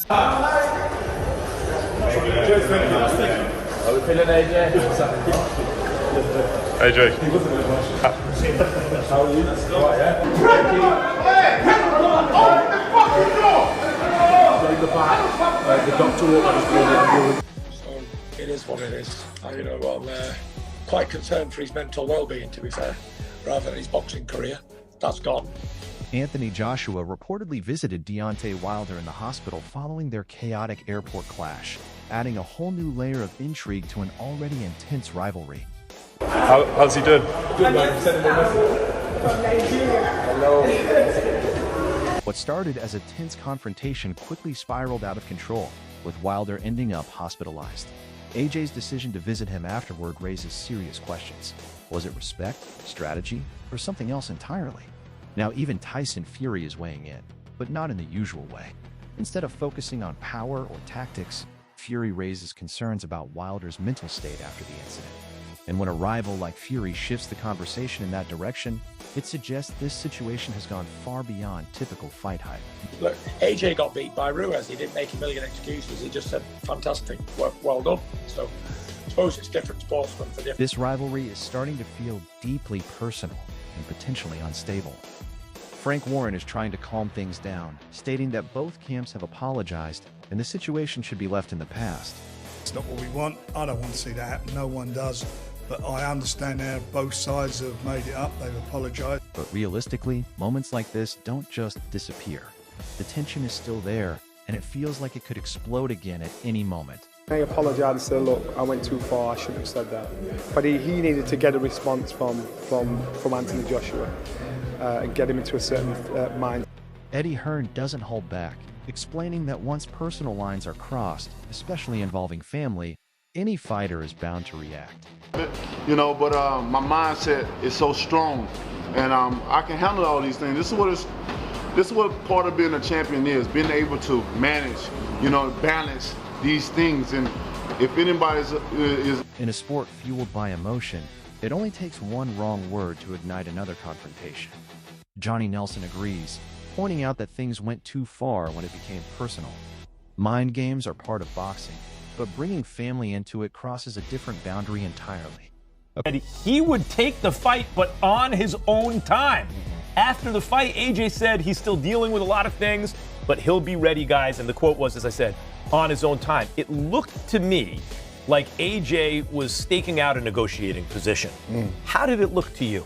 How are we feeling, AJ? AJ. How are you? Right, yeah. The doctor walked. So it is what it is. I'm quite concerned for his mental well-being, to be fair, rather than his boxing career. That's gone. Anthony Joshua reportedly visited Deontay Wilder in the hospital following their chaotic airport clash, adding a whole new layer of intrigue to an already intense rivalry. How's he doing? Good, man. Send him a message. Hello. What started as a tense confrontation quickly spiraled out of control, with Wilder ending up hospitalized. AJ's decision to visit him afterward raises serious questions. Was it respect, strategy, or something else entirely? Now even Tyson Fury is weighing in, but not in the usual way. Instead of focusing on power or tactics, Fury raises concerns about Wilder's mental state after the incident. And when a rival like Fury shifts the conversation in that direction, it suggests this situation has gone far beyond typical fight hype. Look, AJ got beat by Ruiz. He didn't make a million excuses. He just said, fantastic, well done. So I suppose it's different sportsmen for different. This rivalry is starting to feel deeply personal and potentially unstable. Frank Warren is trying to calm things down, stating that both camps have apologized and the situation should be left in the past. It's not what we want. I don't want to see that happen. No one does. But I understand now both sides have made it up. They've apologized. But realistically, moments like this don't just disappear. The tension is still there, and it feels like it could explode again at any moment. I apologised and said, look, I went too far, I shouldn't have said that. But he needed to get a response from Anthony Joshua and get him into a certain mind. Eddie Hearn doesn't hold back, explaining that once personal lines are crossed, especially involving family, any fighter is bound to react. You know, but my mindset is so strong, and I can handle all these things. This is what part of being a champion is, being able to manage, you know, balance these things. And if anybody is in a sport fueled by emotion, it only takes one wrong word to ignite another confrontation. Johnny Nelson agrees, pointing out that things went too far when it became personal. Mind games are part of boxing, but bringing family into it crosses a different boundary entirely. And he would take the fight, but on his own time. After the fight, AJ said he's still dealing with a lot of things, but he'll be ready, guys. And the quote was, as I said, on his own time. It looked to me like AJ was staking out a negotiating position. How did it look to you?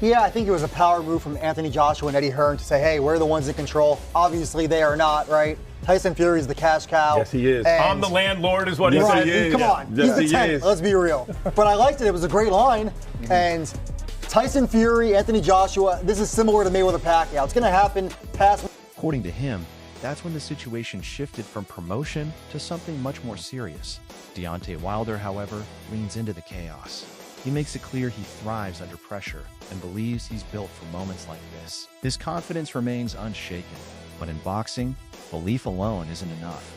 Yeah, I think it was a power move from Anthony Joshua and Eddie Hearn to say, hey, we're the ones in control. Obviously, they are not, right? Tyson Fury is the cash cow. Yes, he is. I'm the landlord is what he right, said. Come on, yes, he's the 10th, let's be real. But I liked it, it was a great line. And Tyson Fury, Anthony Joshua, this is similar to Mayweather-Pacquiao. It's gonna happen past. According to him, that's when the situation shifted from promotion to something much more serious. Deontay Wilder, however, leans into the chaos. He makes it clear he thrives under pressure and believes he's built for moments like this. His confidence remains unshaken, but in boxing, belief alone isn't enough.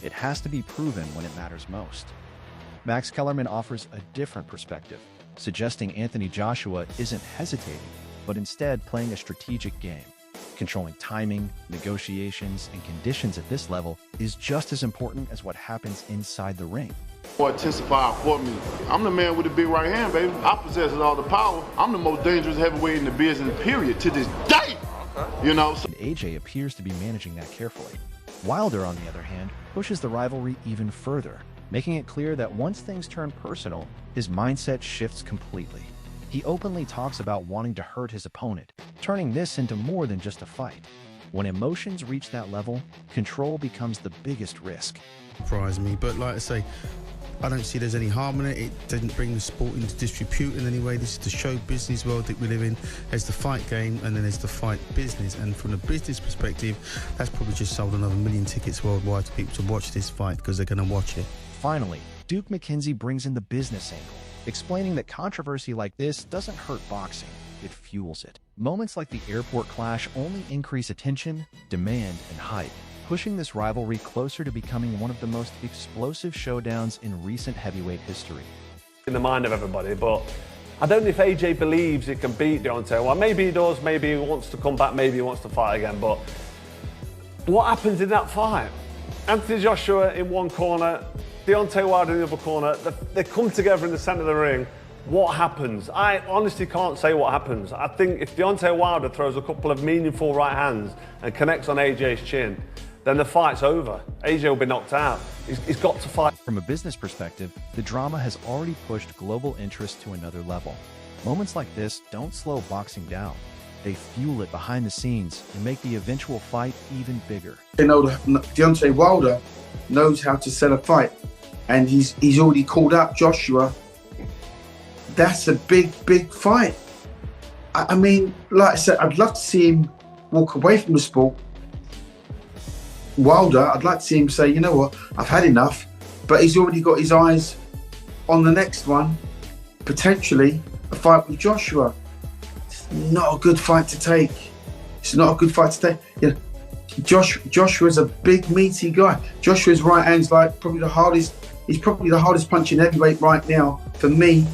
It has to be proven when it matters most. Max Kellerman offers a different perspective, suggesting Anthony Joshua isn't hesitating, but instead playing a strategic game. Controlling timing, negotiations, and conditions at this level is just as important as what happens inside the ring. intensify for me. I'm the man with the big right hand, baby. I possess all the power. I'm the most dangerous heavyweight in the business, period, to this day. You know? And AJ appears to be managing that carefully. Wilder, on the other hand, pushes the rivalry even further, making it clear that once things turn personal, his mindset shifts completely. He openly talks about wanting to hurt his opponent, turning this into more than just a fight. When emotions reach that level, control becomes the biggest risk. Surprise me, but like I say, I don't see there's any harm in it. It didn't bring the sport into disrepute in any way. This is the show business world that we live in. There's the fight game and then there's the fight business. And from a business perspective, that's probably just sold another 1 million tickets worldwide to people to watch this fight because they're going to watch it. Finally, Duke McKenzie brings in the business angle, explaining that controversy like this doesn't hurt boxing, it fuels it. Moments like the airport clash only increase attention, demand, and hype, pushing this rivalry closer to becoming one of the most explosive showdowns in recent heavyweight history. In the mind of everybody, but I don't know if AJ believes he can beat Deontay. Well, maybe he does, maybe he wants to come back, maybe he wants to fight again, but what happens in that fight? Anthony Joshua in one corner, Deontay Wilder in the other corner. They come together in the centre of the ring. What happens? I honestly can't say what happens. I think if Deontay Wilder throws a couple of meaningful right hands and connects on AJ's chin, then the fight's over. AJ will be knocked out. He's got to fight. From a business perspective, the drama has already pushed global interest to another level. Moments like this don't slow boxing down. They fuel it behind the scenes and make the eventual fight even bigger. You know, Deontay Wilder knows how to sell a fight, and he's already called out Joshua. That's a big fight. I mean, like I said, I'd love to see him walk away from the sport. Wilder, I'd like to see him say, you know what, I've had enough, but he's already got his eyes on the next one, potentially a fight with Joshua. It's not a good fight to take. It's not a good fight to take. You know, Joshua's a big, meaty guy. Joshua's right hand's like probably the hardest. He's probably the hardest punching heavyweight right now. For me,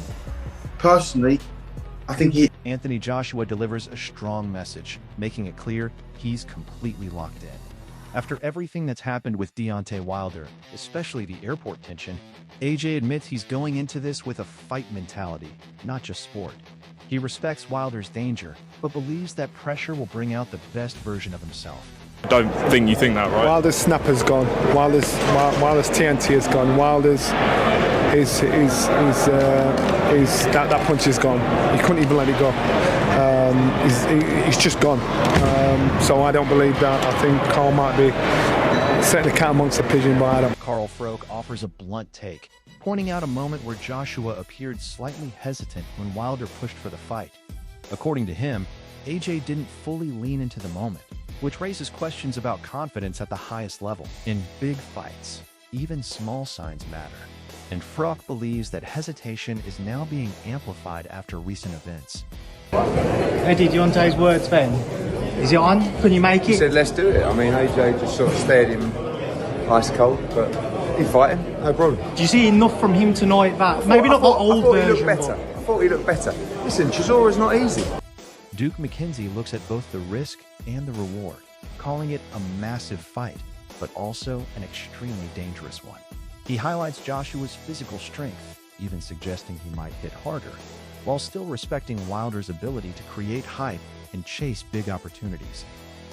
personally, I think he. Anthony Joshua delivers a strong message, making it clear he's completely locked in. After everything that's happened with Deontay Wilder, especially the airport tension, AJ admits he's going into this with a fight mentality, not just sport. He respects Wilder's danger, but believes that pressure will bring out the best version of himself. I don't think you think that, right? Wilder's snapper's gone. Wilder's TNT has gone. Wilder's that punch is gone. He couldn't even let it go. He's just gone. So I don't believe that. I think Carl might be setting the cat amongst the pigeons by Adam. Carl Froke offers a blunt take, pointing out a moment where Joshua appeared slightly hesitant when Wilder pushed for the fight. According to him, AJ didn't fully lean into the moment, which raises questions about confidence at the highest level. In big fights, even small signs matter. And Frock believes that hesitation is now being amplified after recent events. Eddie, Deontay's words then, is it on? Can you make it? He said, let's do it. I mean, AJ just sort of stared him ice cold, but he'd fight him, no problem. Do you see enough from him tonight that, maybe not the old version? I thought he looked better. Listen, Chisora's not easy. Duke McKenzie looks at both the risk and the reward, calling it a massive fight, but also an extremely dangerous one. He highlights Joshua's physical strength, even suggesting he might hit harder, while still respecting Wilder's ability to create hype and chase big opportunities.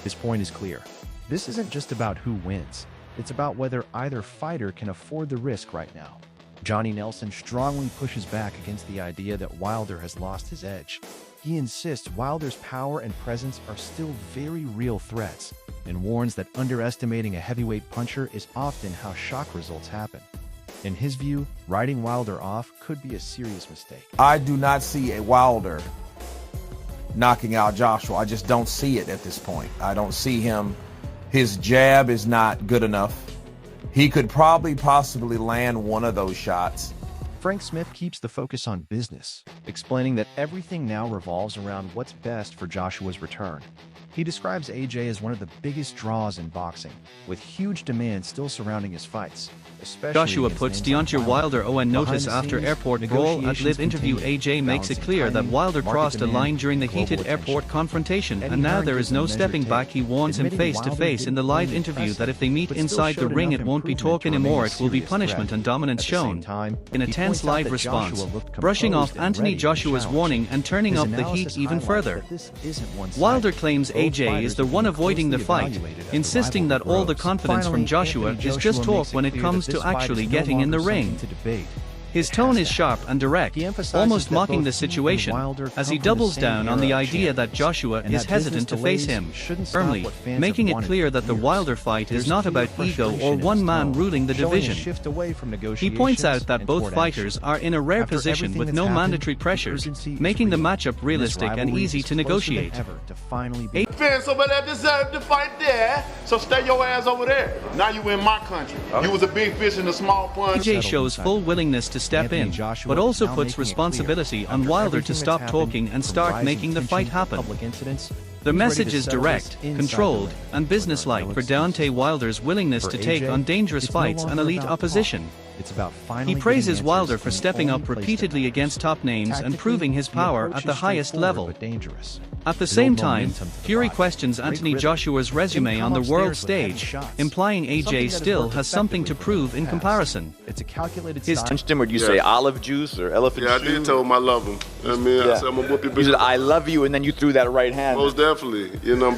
His point is clear. This isn't just about who wins. It's about whether either fighter can afford the risk right now. Johnny Nelson strongly pushes back against the idea that Wilder has lost his edge. He insists Wilder's power and presence are still very real threats, and warns that underestimating a heavyweight puncher is often how shock results happen. In his view, writing Wilder off could be a serious mistake. I do not see a Wilder knocking out Joshua. I just don't see it at this point. I don't see him. His jab is not good enough. He could possibly land one of those shots. Frank Smith keeps the focus on business, explaining that everything now revolves around what's best for Joshua's return. He describes AJ as one of the biggest draws in boxing, with huge demand still surrounding his fights. Joshua puts Deontay Wilder on notice after airport brawl. At live interview, AJ makes it clear that Wilder crossed a line during the heated airport confrontation, and now there is no stepping back. He warns him face to face in the live interview that if they meet inside the ring, it won't be talk anymore, it will be punishment and dominance shown. In a tense live response, brushing off Anthony Joshua's warning and turning up the heat even further. Wilder claims AJ is the one avoiding the fight, insisting that all the confidence from Joshua is just talk when it comes to actually getting in the ring. His tone is sharp and direct, almost mocking the situation, as he doubles down on the idea that Joshua is hesitant to face him, firmly, making it clear that the Wilder fight is not about ego or one man ruling the division. He points out that both fighters are in a rare position with no mandatory pressures, making the matchup realistic and easy to negotiate. Fans over there deserve to fight there, so stay your ass over there. Now you in my country. You was a big fish in a small pond. AJ shows full willingness to step in, but also puts responsibility on Wilder to stop talking and start making the fight happen. The message is direct, controlled, and businesslike for Deontay Wilder's willingness to take on dangerous fights and elite opposition. It's about finally He praises getting Wilder answers for in the stepping only up place repeatedly that against top names and Tactically, proving his the power approach at the is highest straightforward level. but dangerous. At the Build same time, momentum to the Fury body. questions Great Anthony rhythm. Joshua's resume Then on come the world upstairs with heavy stage, shots. implying Something AJ that has still worked has something to effectively prove in past. comparison. It's a calculated His style. Punched him, or do you say olive juice or elephant Yeah, I shoe? did tell him I love him. I mean, I said I'm gonna whoop your You said, bitch. I love you, and then you threw that right hand. Most definitely,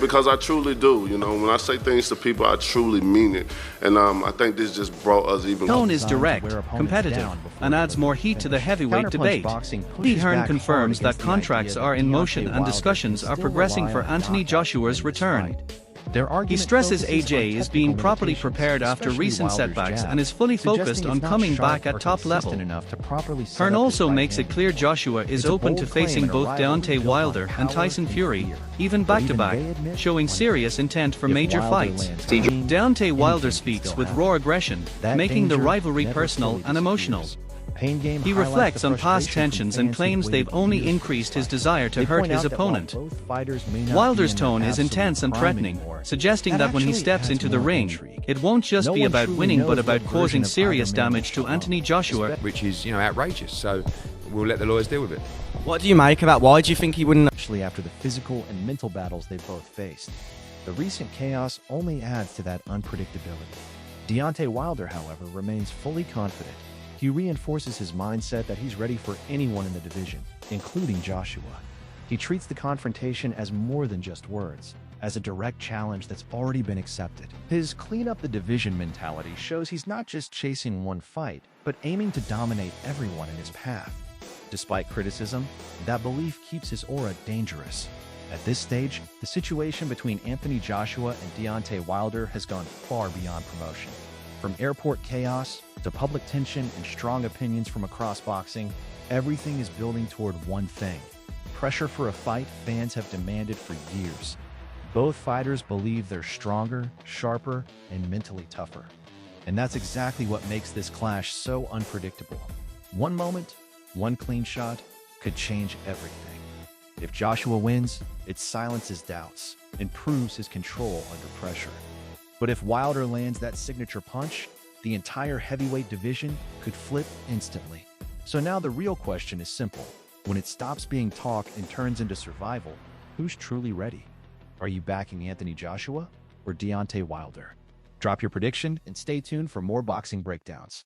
because I truly do. When I say things to people, I truly mean it. And I think this just brought us even closer. Tone is direct, competitive, and adds more heat to the heavyweight Counterpunch debate. boxing pushes Eddie Hearn back confirms hard that against the contracts idea are that in Deontay motion and Wilder discussions can are still progressing rely for on a Anthony knockout Joshua's to win this return. fight. Their He argument stresses focuses AJ on is being technical properly limitations, prepared after especially recent Wilder's setbacks jab, and is fully suggesting focused it's on not coming sharp back at or top level. consistent enough to properly set Hearn up his also right makes it hand. clear Joshua is It's a open to bold claim facing in a both rivalry Deontay built on Wilder and power Tyson and Fury, fear. even But back-to-back, even they admit showing when serious intent for if major Wilder fights. lands clean, Deontay Wilder anything can speaks still with happen. raw aggression, That making the danger rivalry never personal fully and emotional. disappears. Pain Game He highlights reflects the on past frustration from tensions and fans claims who've they've waited only years for increased his fight. desire to They hurt point his out that while opponent. both fighters may not Wilder's be in their tone is absolute intense and prime threatening, anymore, suggesting that when he actually steps adds into the more ring, intrigue. it won't just No be one about truly winning knows but what about version causing of serious either man damage to will show Anthony up. Joshua. Which is, outrageous. So we'll let the lawyers deal with it. What do you make of that? Why do you think he wouldn't? Especially after the physical and mental battles they both faced. The recent chaos only adds to that unpredictability. Deontay Wilder, however, remains fully confident. He reinforces his mindset that he's ready for anyone in the division, including Joshua. He treats the confrontation as more than just words, as a direct challenge that's already been accepted. His clean up the division mentality shows he's not just chasing one fight, but aiming to dominate everyone in his path. Despite criticism, that belief keeps his aura dangerous. At this stage, the situation between Anthony Joshua and Deontay Wilder has gone far beyond promotion. From airport chaos to public tension and strong opinions from across boxing, everything is building toward one thing: pressure for a fight fans have demanded for years. Both fighters believe they're stronger, sharper, and mentally tougher. And that's exactly what makes this clash so unpredictable. One moment, one clean shot could change everything. If Joshua wins, it silences doubts and proves his control under pressure. But if Wilder lands that signature punch, the entire heavyweight division could flip instantly. So now the real question is simple. When it stops being talk and turns into survival, who's truly ready? Are you backing Anthony Joshua or Deontay Wilder? Drop your prediction and stay tuned for more boxing breakdowns.